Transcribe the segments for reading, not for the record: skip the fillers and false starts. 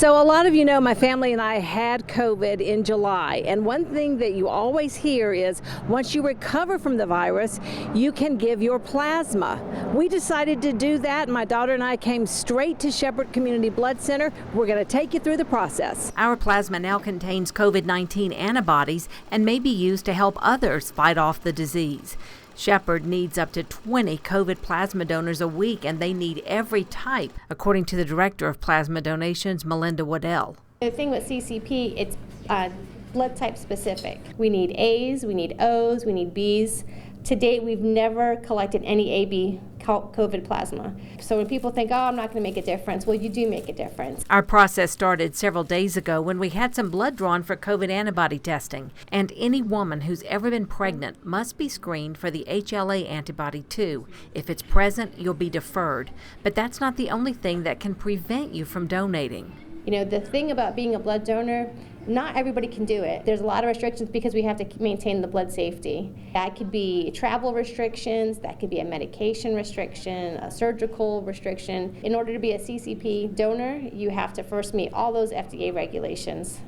So a lot of you know my family and I had COVID in July, and one thing that you always hear is once you recover from the virus, you can give your plasma. We decided to do that. My daughter and I came straight to Shepherd Community Blood Center. We're going to take you through the process. Our plasma now contains COVID-19 antibodies and may be used to help others fight off the disease. Shepherd needs up to 20 COVID plasma donors a week, and they need every type, according to the director of plasma donations, Melinda Waddell. The thing with CCP, it's blood type specific. We need A's, we need O's, we need B's. To date, we've never collected any AB COVID plasma. So when people think, oh, I'm not going to make a difference, well, you do make a difference. Our process started several days ago when we had some blood drawn for COVID antibody testing. And any woman who's ever been pregnant must be screened for the HLA antibody too. If it's present, you'll be deferred. But that's not the only thing that can prevent you from donating. You know, the thing about being a blood donor, not everybody can do it. There's a lot of restrictions because we have to maintain the blood safety. That could be travel restrictions, that could be a medication restriction, a surgical restriction. In order to be a CCP donor, you have to first meet all those FDA regulations.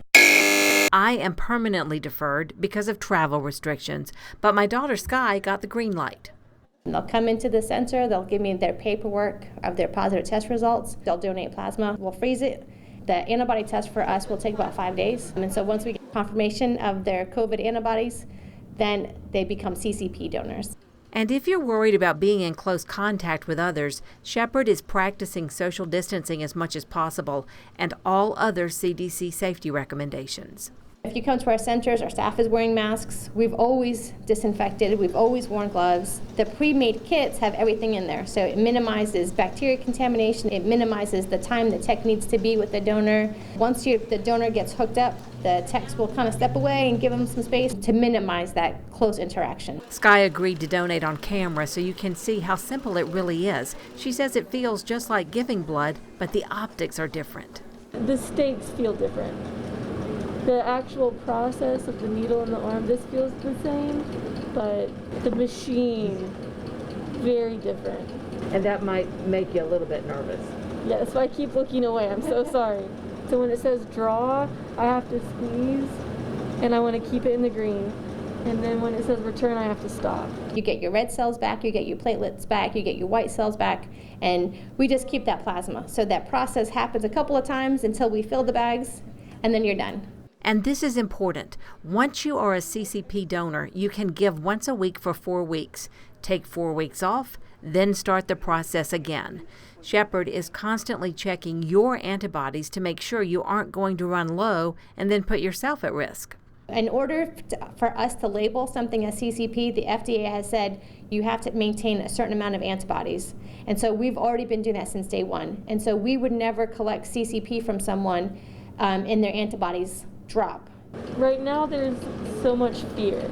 I am permanently deferred because of travel restrictions, but my daughter Sky got the green light. They'll come into the center, they'll give me their paperwork of their positive test results. They'll donate plasma, we'll freeze it. The antibody test for us will take about 5 days. And so once we get confirmation of their COVID antibodies, then they become CCP donors. And if you're worried about being in close contact with others, Shepherd is practicing social distancing as much as possible and all other CDC safety recommendations. If you come to our centers, our staff is wearing masks. We've always disinfected. We've always worn gloves. The pre-made kits have everything in there, so it minimizes bacteria contamination. It minimizes the time the tech needs to be with the donor. Once the donor gets hooked up, the techs will kind of step away and give them some space to minimize that close interaction. Sky agreed to donate on camera so you can see how simple it really is. She says it feels just like giving blood, but the optics are different. The stakes feel different. The actual process of the needle in the arm, this feels the same, but the machine, very different. And that might make you a little bit nervous. Yeah, so I keep looking away, I'm so sorry. So when it says draw, I have to squeeze, and I want to keep it in the green. And then when it says return, I have to stop. You get your red cells back, you get your platelets back, you get your white cells back, and we just keep that plasma. So that process happens a couple of times until we fill the bags, and then you're done. And this is important. Once you are a CCP donor, you can give once a week for 4 weeks. Take 4 weeks off, then start the process again. Shepherd is constantly checking your antibodies to make sure you aren't going to run low and then put yourself at risk. In order for us to label something as CCP, the FDA has said you have to maintain a certain amount of antibodies. And so we've already been doing that since day one. And so we would never collect CCP from someone and their antibodies drop. Right now there's so much fear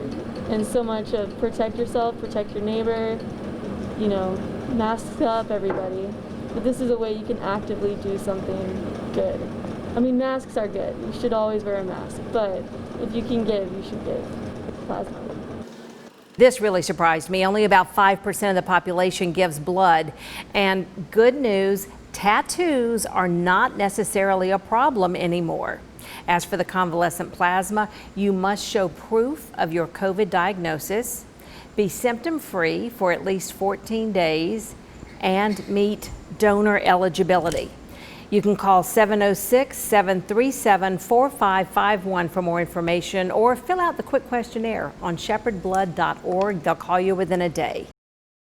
and so much of protect yourself, protect your neighbor, you know, masks up, everybody. But this is a way you can actively do something good. I mean, masks are good. You should always wear a mask, but if you can give, you should give plasma. This really surprised me. Only about 5% of the population gives blood. And good news, tattoos are not necessarily a problem anymore. As for the convalescent plasma, you must show proof of your COVID diagnosis, be symptom-free for at least 14 days, and meet donor eligibility. You can call 706-737-4551 for more information or fill out the quick questionnaire on shepherdblood.org. They'll call you within a day.